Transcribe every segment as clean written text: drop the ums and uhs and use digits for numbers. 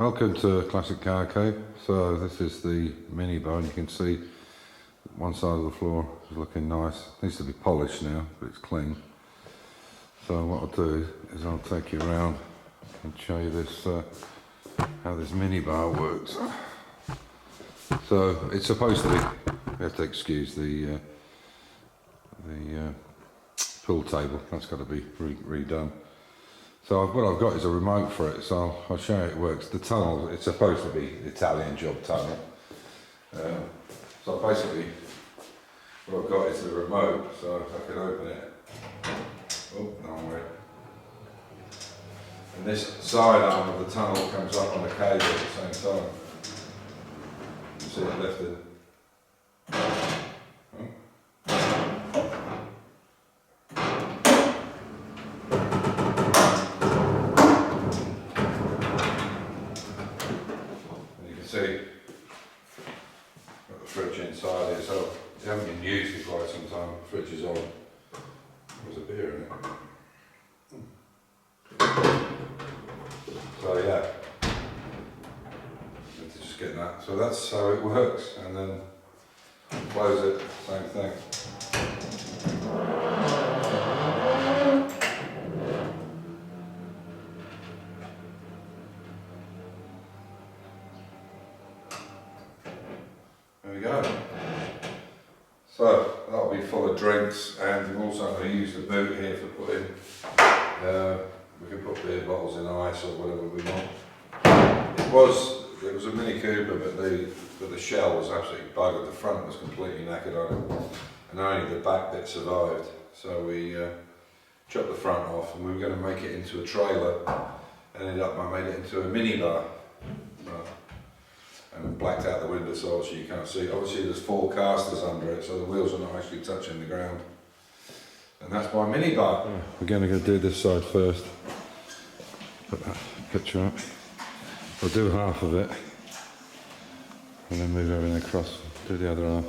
Welcome to Classic Car Cave. So this is the mini bar, and you can see one side of the floor is looking nice. It needs to be polished now, but it's clean. So what I'll do is I'll take you around and show you this how this mini bar works. So it's supposed to be, you have to excuse the pool table, that's got to be redone. So what I've got is a remote for it, so I'll show you how it works. The tunnel, it's supposed to be Italian job tunnel. So basically, what I've got is the remote, so I can open it. Oh, no, wait. And this side arm of the tunnel comes up on the cable at the same time. You see it lifted. See, got the fridge inside here, so it hasn't been used for quite some time. The fridge is on. There's a beer in it. So yeah, just getting that. So that's how it works, and then close it, same thing. There we go. So that'll be full of drinks, and we're also going to use the boot here for putting, we can put beer bottles in ice or whatever we want. It was a Mini Cooper, but the shell was absolutely buggered. The front was completely knackered on it, and only the back bit survived. So we chopped the front off, and we were going to make it into a trailer. Ended up, I made it into a mini bar. And blacked out the window sill so you can't see. Obviously there's 4 casters under it, so the wheels are not actually touching the ground. And that's my mini bar. We're going to go do this side first. Put that picture up. We'll do half of it, and then move everything across, do the other half.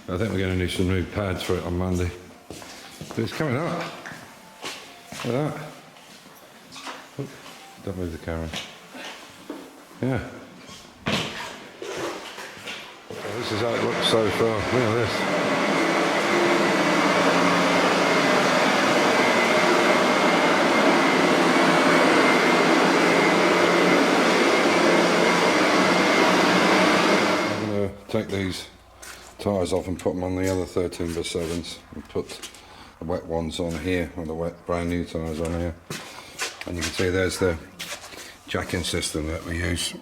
I think we're going to need some new pads for it on Monday. But it's coming up. Look at that. Oh, don't move the camera. Yeah. This is how it looks so far. Look at this. I'm going to take these tyres off and put them on the other 13x7s and put the wet ones on here, or the wet brand new tyres on here. And you can see there's the jacking system that we use.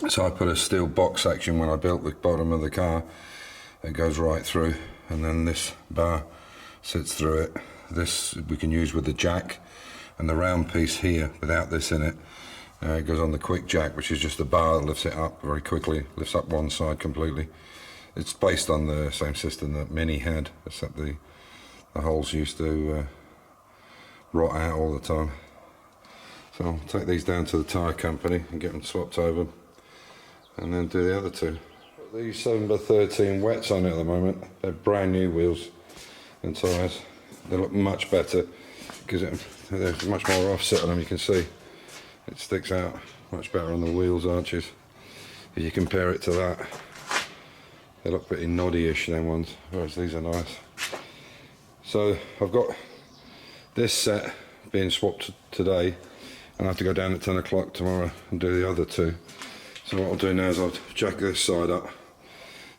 So I put a steel box section when I built the bottom of the car. It goes right through, and then this bar sits through it. This we can use with the jack, and the round piece here without this in it, it goes on the quick jack, which is just a bar that lifts it up very quickly, lifts up one side completely. It's based on the same system that Mini had, except the holes used to rot out all the time. So I'll take these down to the tyre company and get them swapped over, and then do the other two. These 7x13 wets on it at the moment. They're brand new wheels and tyres. They look much better because there's much more offset on them. You can see it sticks out much better on the wheels arches. If you compare it to that, they look pretty noddy-ish, them ones, whereas these are nice. So I've got this set being swapped today, and I have to go down at 10 o'clock tomorrow and do the other two. So what I'll do now is I'll jack this side up,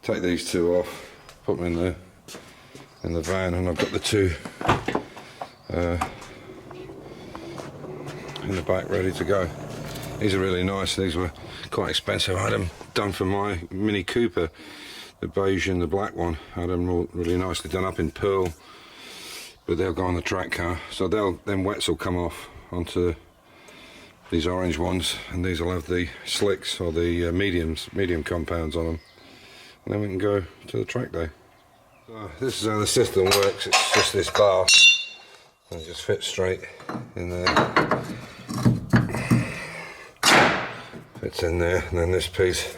take these two off, put them in the van, and I've got the two in the back ready to go. These are really nice. These were quite expensive. I had them done for my Mini Cooper, the beige and the black one. I had them all really nicely done up in pearl, but they'll go on the track car. So them wets will come off onto these orange ones, and these will have the slicks, or the medium compounds on them, and then we can go to the track day. So this is how the system works. It's just this bar, and it just fits straight in there, fits in there, and then this piece,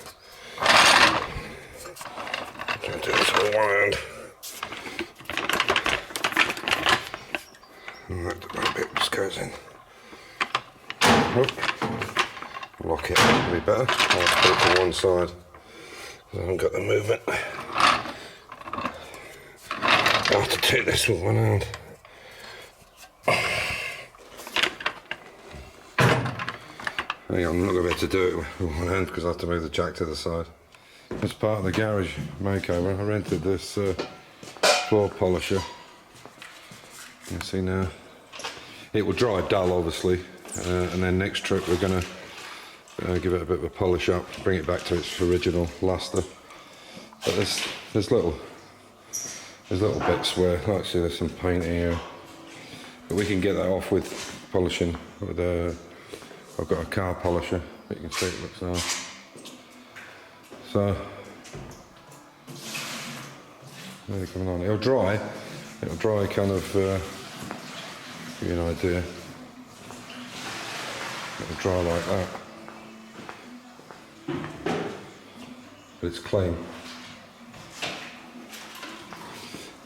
do this with one hand, and that bit just goes in. lock it, it'll be better. I'll put it to one side because I haven't got the movement. I'll have to take this with one hand. Hang on, I'm not going to be able to do it with one hand because I have to move the jack to the side. As part of the garage makeover, I rented this floor polisher. You can see now. It will dry dull, obviously, and then next trip we're going to give it a bit of a polish up, bring it back to its original luster. But there's little bits where, like, see, there's some paint here, but we can get that off with polishing. With I've got a car polisher. You can see it looks nice. So, really coming on. It'll dry kind of, give you an idea. It'll dry like that. But it's clean.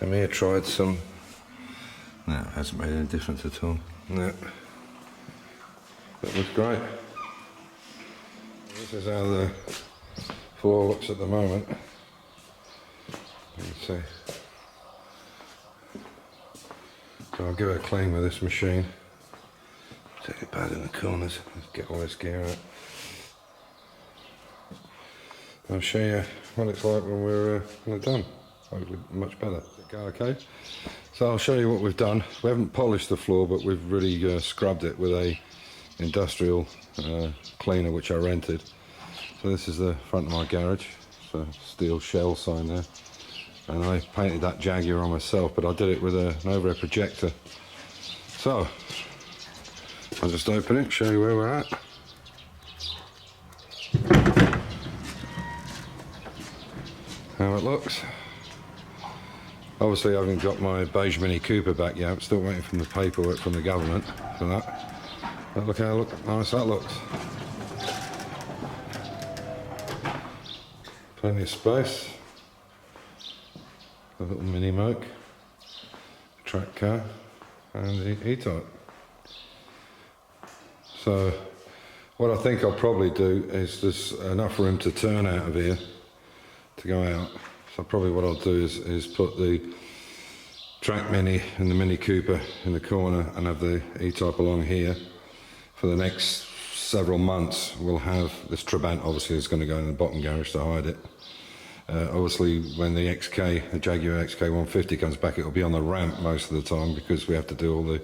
I may have tried some. No, it hasn't made any difference at all. No. That looks great. This is how the floor looks at the moment. You can see. So I'll give it a clean with this machine. Take it bad in the corners. Get all this gear out. I'll show you what it's like when we're done. Hopefully much better. Okay. So I'll show you what we've done. We haven't polished the floor, but we've really scrubbed it with a industrial cleaner which I rented. So this is the front of my garage. It's a steel shell sign there, and I painted that Jaguar on myself, but I did it with an overhead projector. So I'll just open it, show you where we're at. How it looks. Obviously I haven't got my beige Mini Cooper back yet. I'm still waiting for the paperwork from the government for that. But look how nice that looks. Plenty of space. A little mini moke, track car, and the E-Type. So what I think I'll probably do is there's enough room to turn out of here to go out. So probably what I'll do is put the track Mini and the Mini Cooper in the corner and have the E-Type along here. For the next several months we'll have this Trabant, obviously is going to go in the bottom garage to hide it. Obviously when the Jaguar XK 150 comes back, it'll be on the ramp most of the time because we have to do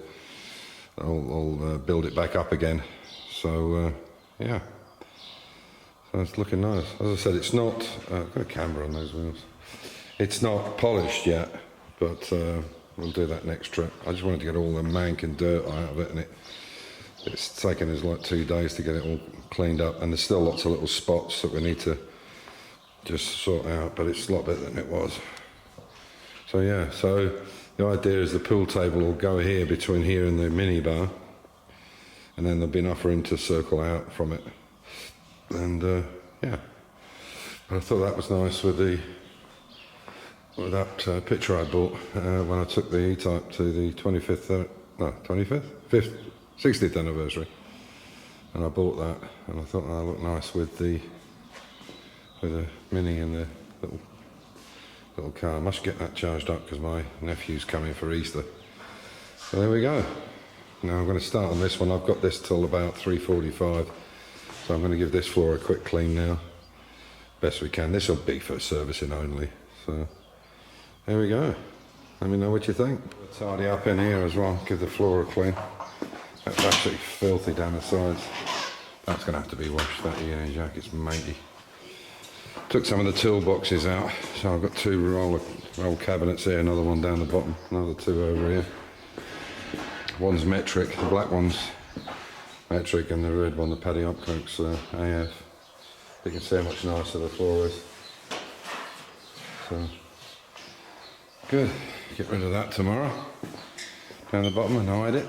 build it back up again. So yeah, so it's looking nice. As I said, it's not, I've got a camera on those wheels. It's not polished yet, but we'll do that next trip. I just wanted to get all the mank and dirt out of it, and it's taken us like 2 days to get it all cleaned up, and there's still lots of little spots that we need to just sort out, but it's a lot better than it was. So yeah, so the idea is the pool table will go here between here and the mini bar, and then there'll be enough room to circle out from it. And yeah, but I thought that was nice with that picture I bought when I took the E-Type to the 60th anniversary, and I bought that, and I thought that looked nice with the Mini and the little car. I must get that charged up because my nephew's coming for Easter. So there we go. Now I'm going to start on this one. I've got this till about 3:45, so I'm going to give this floor a quick clean now, best we can. This will be for servicing only. So there we go. Let me know what you think. Tidy up in here as well, give the floor a clean. That's absolutely filthy down the sides. That's going to have to be washed, that Union Jacket's matey. Took some of the toolboxes out, so I've got 2 roll cabinets here, another one down the bottom, another 2 over here. One's metric, the black one's metric, and the red one, the Paddy Opcoats AF. You can see how much nicer the floor is. So, good. Get rid of that tomorrow. Down the bottom and hide it.